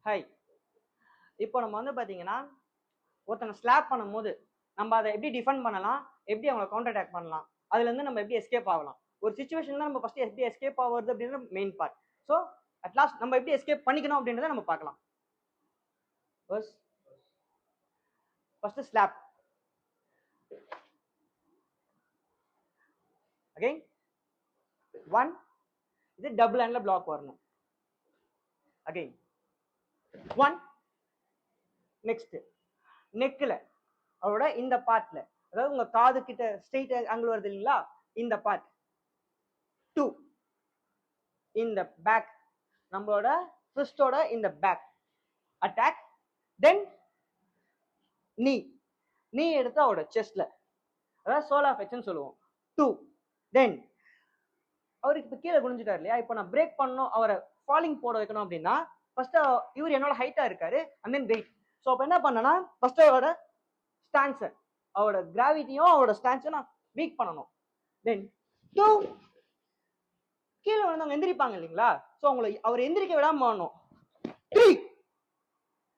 High. இப்போ நம்ம வந்து பாத்தீங்கன்னா ஒருத்தங்க ஸ்லாப் பண்ணும்போது நம்ம அதை எப்படி டிஃபெண்ட் பண்ணலாம், எப்படி அவங்களை கவுண்டர் அட்டாக் பண்ணலாம், அதுல இருந்து நம்ம எப்படி எஸ்கேப் ஆகலாம், ஒரு சுச்சுவேஷன்ல நம்ம ஃபர்ஸ்ட் எப்படி எஸ்கேப் ஆகுறது அப்படின்றது main part. So at last நம்ம எப்படி எஸ்கேப் பண்ணிக்கணும் அப்படின்றத நம்ம பார்க்கலாம். First slab. அகைன் 1, இது டபுள் ஹேண்ட்ல பிளாக் வரணும். அகைன் 1. நெக்ஸ்ட் நெக்ல அவரோட இந்த பார்ட்ல, அதாவது உங்க காது கிட்ட ஸ்ட்ரெயிட் ஆங்கிள் வருது இல்லைங்களா, இந்த பார்ட். 2 இந்த பேக், நம்மளோட ஃபிஸ்டோட இந்த பேக் அட்டாக். தென் நீ எடுத்து அவரோட செஸ்ட்ல, அதாவது சோல் ஆஃப் எக்ஸ்ன்னு சொல்லுவோம். 2. தென் அவருக்கு இப்ப கீழே குனிஞ்சிட்டாரு இல்லையா, இப்போ நான் பிரேக் பண்ணணும், அவரை ஃபாலிங் போட வைக்கணும் அப்படின்னா ஃபர்ஸ்ட் இவர் என்னோட ஹைட்டா இருக்காரு அண்ட் தென் வெயிட். ஸோ அப்போ என்ன பண்ணனா ஃபர்ஸ்ட் அவரோட ஸ்டான்ஸை, அவரோட கிராவிட்டியும் அவரோட ஸ்டான்ஸும் நான் வீக் பண்ணணும். தென் 2 கீழே வந்து அவங்க எந்திரிப்பாங்க இல்லைங்களா, ஸோ அவங்களை அவர் எந்திரிக்க விடாம பண்ணணும்.